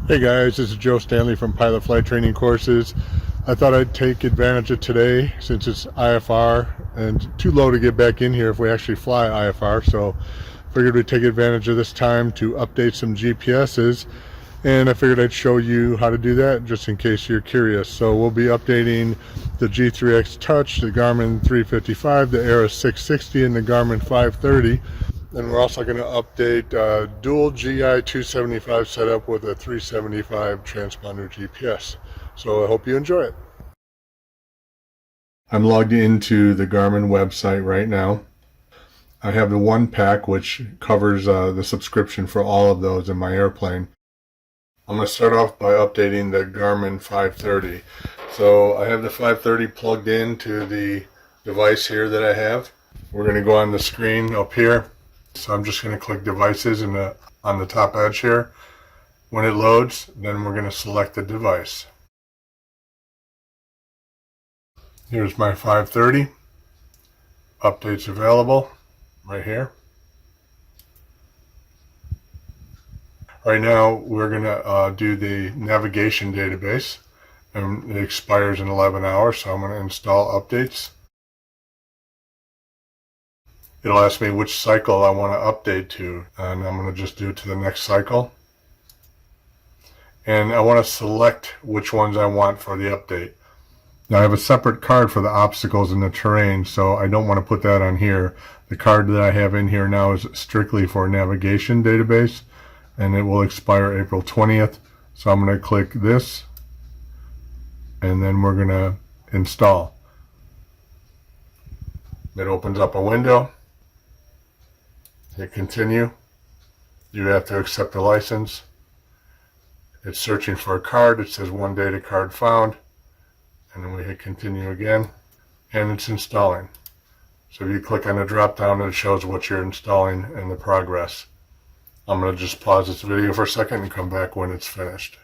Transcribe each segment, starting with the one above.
Hey guys, this is Joe Stanley from Pilot Flight Training Courses. I thought I'd take advantage of today since it's IFR and too low to get back in here if we actually fly IFR, so figured we'd take advantage of this time to update some GPSs, and I figured I'd show you how to do that just in case you're curious. So we'll be updating the G3X Touch, the Garmin 355, the Aera 660, and the Garmin 530. And we're also going to update dual GI 275 setup with a 375 transponder GPS. So I hope you enjoy it. I'm logged into the Garmin website right now. I have the one pack which covers the subscription for all of those in my airplane. I'm going to start off by updating the Garmin 530. So I have the 530 plugged into the device here that I have. We're going to go on the screen up here. So I'm just going to click devices on the top edge here. When it loads, then we're going to select the device. Here's my 530. Updates available right here. Right now we're going to do the navigation database, and it expires in 11 hours, so I'm going to install updates. It'll ask me which cycle I want to update to, and I'm going to just do it to the next cycle. And I want to select which ones I want for the update. Now I have a separate card for the obstacles and the terrain, so I don't want to put that on here. The card that I have in here now is strictly for navigation database, and it will expire April 20th. So I'm going to click this, and then we're going to install. It opens up a window. Hit continue. You have to accept the license. It's searching for a card. It says one data card found. And then we hit continue again. And it's installing. So if you click on the drop down, it shows what you're installing and the progress. I'm going to just pause this video for a second and come back when it's finished.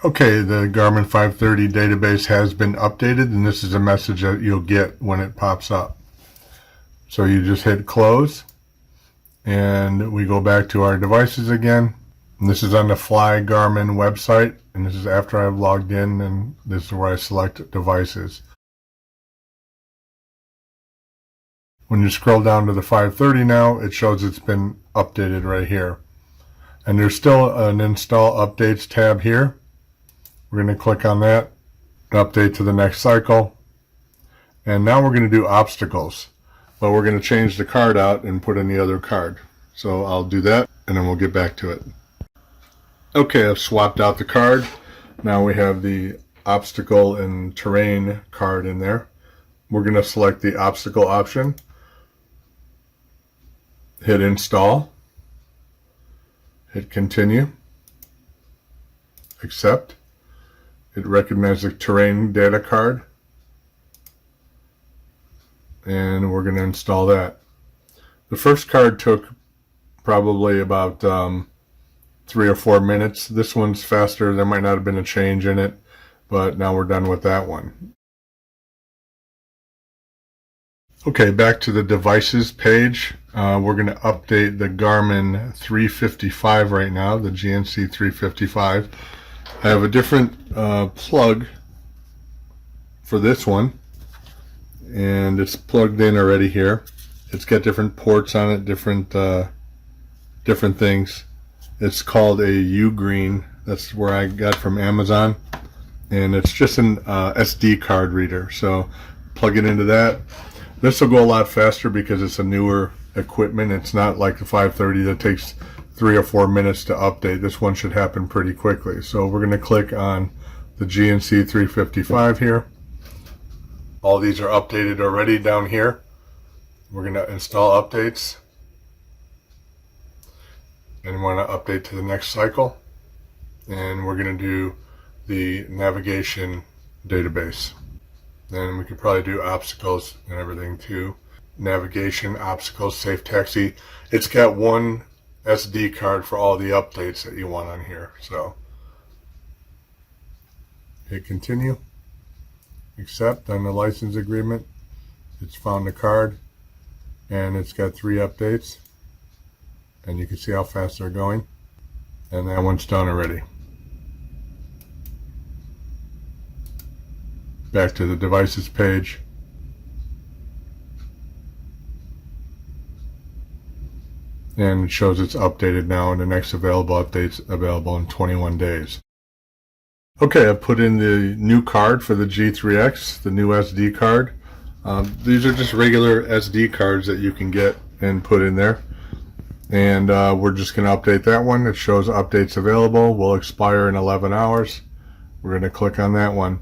Okay, the Garmin 530 database has been updated, and this is a message that you'll get when it pops up. So you just hit close. And we go back to our devices again. And this is on the Fly Garmin website, and this is after I've logged in, and this is where I select devices. When you scroll down to the 530 now, it shows it's been updated right here. And there's still an install updates tab here. We're going to click on that, update to the next cycle. And now we're going to do obstacles. But we're going to change the card out and put in the other card. So I'll do that, and then we'll get back to it. Okay, I've swapped out the card. Now we have the obstacle and terrain card in there. We're going to select the obstacle option. Hit install. Hit continue. Accept. It recognizes the terrain data card. And we're going to install that. The first card took probably about 3 or 4 minutes. This one's faster. There might not have been a change in it, but now we're done with that one. Okay, back to the devices page. We're going to update the Garmin 355 right now, the GNC 355. I have a different plug for this one. And it's plugged in already here. It's got different ports on it, different things. It's called a U-Green. That's where I got from Amazon, and it's just an SD card reader. So plug it into that. This will go a lot faster because it's a newer equipment. It's not like the 530 that takes 3 or 4 minutes to update. This one should happen pretty quickly. So we're going to click on the GNC 355 here. All these are updated already down here. We're going to install updates. And we're going to update to the next cycle. And we're going to do the navigation database. Then we could probably do obstacles and everything too. Navigation, obstacles, safe taxi. It's got one SD card for all the updates that you want on here. So hit continue. Accept on the license agreement. It's found the card, and it's got 3 updates, and you can see how fast they're going, and that one's done already. back to the devices page. And it shows it's updated now, and the next available update's available in 21 days. Okay, I put in the new card for the G3X, the new SD card. These are just regular SD cards that you can get and put in there. And we're just going to update that one. It shows updates available, will expire in 11 hours. We're going to click on that one.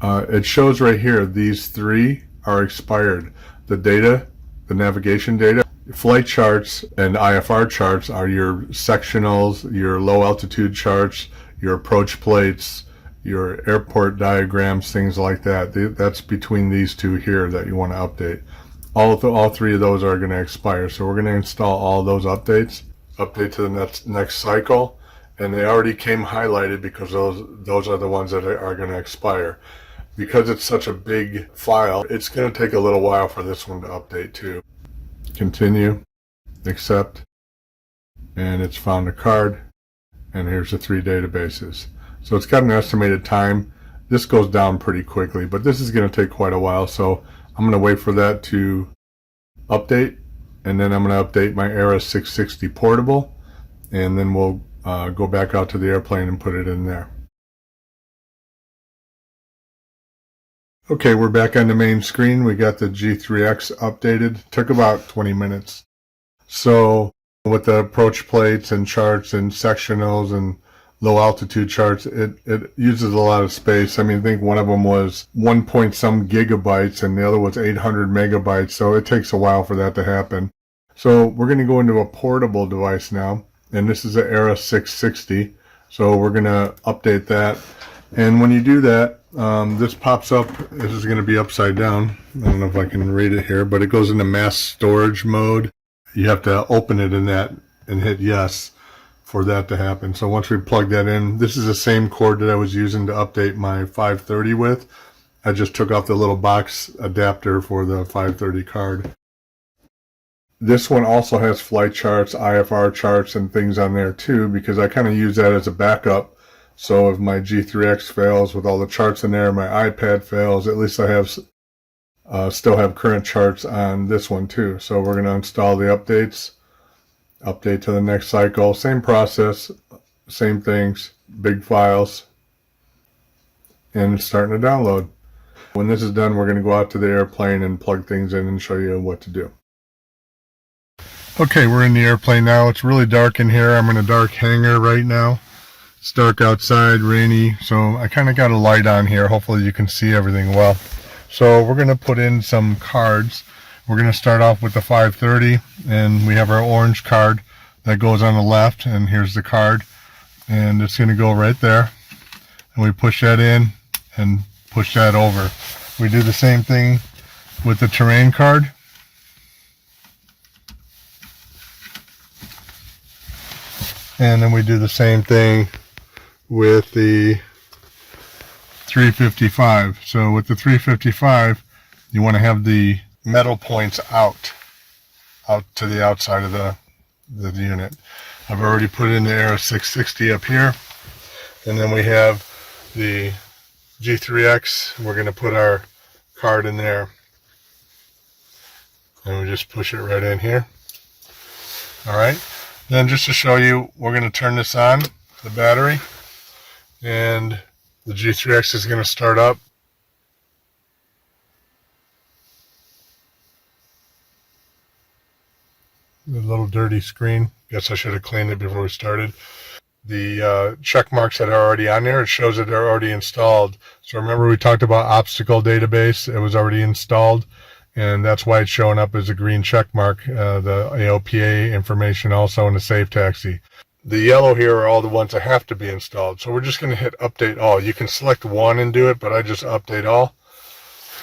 It shows right here, these 3 are expired. The data, the navigation data, flight charts and IFR charts are your sectionals, your low altitude charts, your approach plates, your airport diagrams, things like that. That's between these 2 here that you want to update. All 3 of those are going to expire, so we're going to install all those updates, update to the next cycle, and they already came highlighted because those are the ones that are going to expire. Because it's such a big file, it's going to take a little while for this one to update too. Continue, accept, and it's found a card, and here's the 3 databases. So it's got an estimated time. This goes down pretty quickly, but this is going to take quite a while, so I'm going to wait for that to update, and then I'm going to update my Aera 660 portable, and then we'll go back out to the airplane and put it in there. Okay, we're back on the main screen. We got the G3X updated. Took about 20 minutes. So with the approach plates and charts and sectionals and low altitude charts, it uses a lot of space. I mean, I think one of them was 1 point some gigabytes and the other was 800 megabytes. So it takes a while for that to happen. So we're going to go into a portable device now. And this is the Aera 660. So we're going to update that. And when you do that, this pops up. This is going to be upside down. I don't know if I can read it here, but it goes into mass storage mode. You have to open it in that and hit yes for that to happen. So once we plug that in, this is the same cord that I was using to update my 530 with. I just took off the little box adapter for the 530 card. This one also has flight charts, IFR charts, and things on there too, because I kind of use that as a backup. So if my G3X fails with all the charts in there, my iPad fails, at least I have still have current charts on this one too. So we're going to install the updates, update to the next cycle, same process, same things, big files, and it's starting to download. When this is done, we're going to go out to the airplane and plug things in and show you what to do. Okay, we're in the airplane now. It's really dark in here. I'm in a dark hangar right now. It's dark outside, rainy, so I kind of got a light on here. Hopefully you can see everything well. So we're going to put in some cards. We're going to start off with the 530, and we have our orange card that goes on the left, and here's the card, and it's going to go right there. And we push that in and push that over. We do the same thing with the terrain card. And then we do the same thing with the 355. So with the 355, you want to have the metal points out to the outside of the unit. I've already put in the Aera 660 up here, and then we have the G3X. We're going to put our card in there, and we just push it right in here. All right. Then just to show you, we're going to turn this on, the battery, and the G3X is going to start up. The little dirty screen. Guess I should have cleaned it before we started. The check marks that are already on there, it shows that they're already installed. So remember we talked about obstacle database. It was already installed, and that's why it's showing up as a green check mark. The AOPA information also in the Safe Taxi. The yellow here are all the ones that have to be installed. So we're just going to hit update all. You can select one and do it, but I just update all.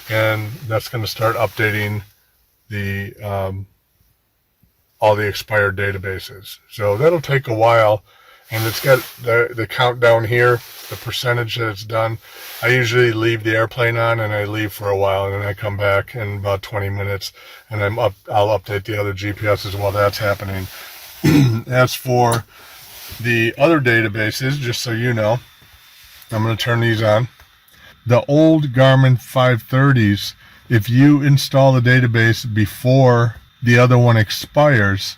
And that's going to start updating the all the expired databases. So that'll take a while. And it's got the countdown here, the percentage that it's done. I usually leave the airplane on and I leave for a while, and then I come back in about 20 minutes and I'll update the other GPSs while that's happening. As for the other databases, just so you know, I'm going to turn these on. the old Garmin 530s, if you install the database before the other one expires,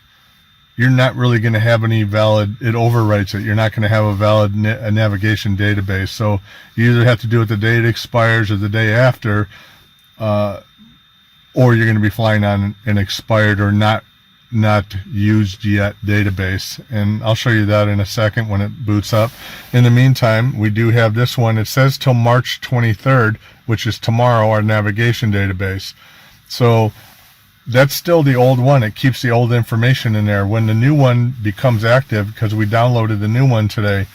you're not really going to have any valid, it overwrites it. You're not going to have a valid navigation database. So you either have to do it the day it expires or the day after, or you're going to be flying on an expired or not used yet database. And I'll show you that in a second when it boots up. In the meantime, we do have this one. It says till March 23rd, which is tomorrow, our navigation database. So that's still the old one. It keeps the old information in there. When the new one becomes active, because we downloaded the new one today,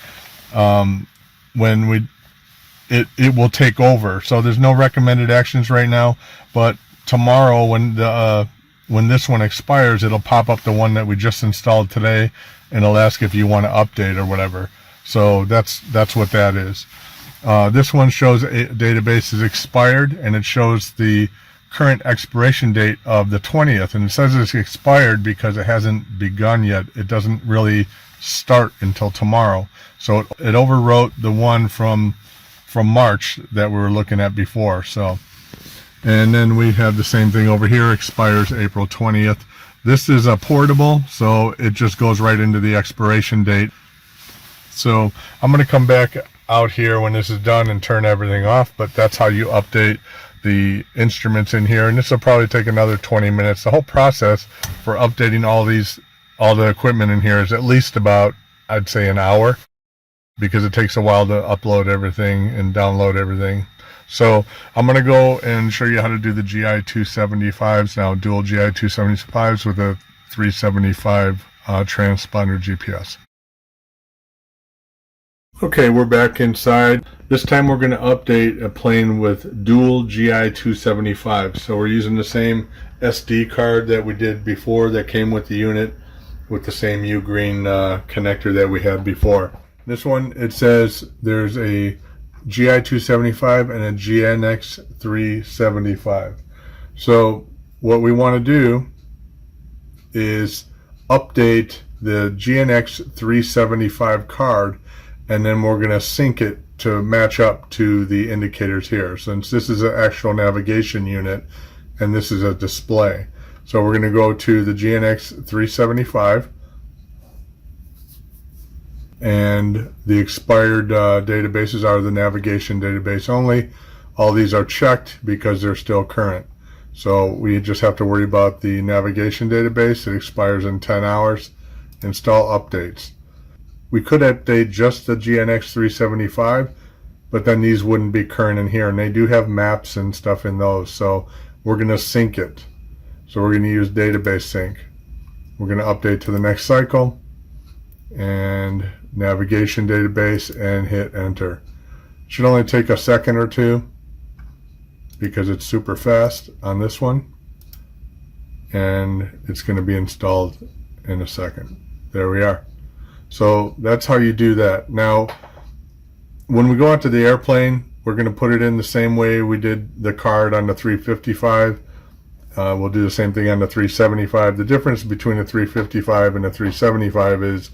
it will take over. So there's no recommended actions right now, but tomorrow when this one expires, it'll pop up the one that we just installed today, and it'll ask if you want to update or whatever. So that's what that is. This one shows a database is expired, and it shows the current expiration date of the 20th, and it says it's expired because it hasn't begun yet. It doesn't really start until tomorrow. So it overwrote the one from March that we were looking at before. So, and then we have the same thing over here, expires April 20th. This is a portable, so it just goes right into the expiration date. So I'm going to come back out here when this is done and turn everything off, but that's how you update the instruments in here, and this will probably take another 20 minutes. The whole process for updating all the equipment in here is at least about, I'd say, an hour, because it takes a while to upload everything and download everything. So I'm going to go and show you how to do the GI275s now, dual GI275s with a 375 transponder GPS. Okay, we're back inside. This time we're going to update a plane with dual GI275. So we're using the same SD card that we did before that came with the unit, with the same U-green connector that we had before. This one, it says there's a GI275 and a GNX 375. So what we want to do is update the GNX 375 card, and then we're going to sync it to match up to the indicators here, since this is an actual navigation unit and this is a display. So we're going to go to the GNX 375, and the expired databases are the navigation database only. All these are checked because they're still current. So we just have to worry about the navigation database. It expires in 10 hours. Install updates. We could update just the GNX 375, but then these wouldn't be current in here, and they do have maps and stuff in those. So we're going to sync it. So we're going to use database sync. We're going to update to the next cycle and navigation database and hit enter. Should only take a second or two because it's super fast on this one, and it's going to be installed in a second. There we are. So that's how you do that. Now, when we go out to the airplane, we're going to put it in the same way we did the card on the 355. We'll do the same thing on the 375. The difference between the 355 and the 375 is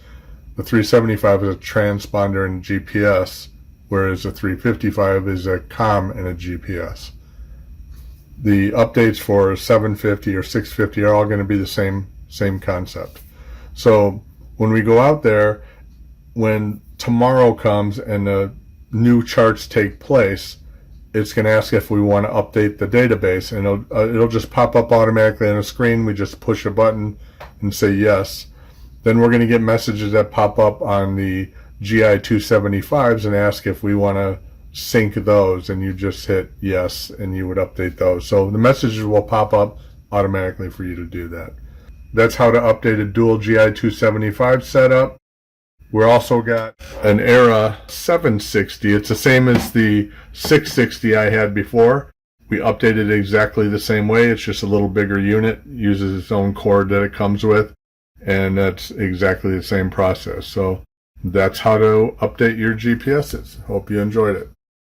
the 375 is a transponder and GPS, whereas the 355 is a comm and a GPS. The updates for 750 or 650 are all going to be the same concept. So when we go out there, when tomorrow comes and the new charts take place, it's going to ask if we want to update the database, and it'll just pop up automatically on the screen. We just push a button and say yes. Then we're going to get messages that pop up on the GI275s and ask if we want to sync those, and you just hit yes and you would update those. So the messages will pop up automatically for you to do that. That's how to update a dual GI275 setup. We also got an Aera 760. It's the same as the 660 I had before. We updated it exactly the same way. It's just a little bigger unit, uses its own cord that it comes with, and that's exactly the same process. So that's how to update your GPSs. Hope you enjoyed it.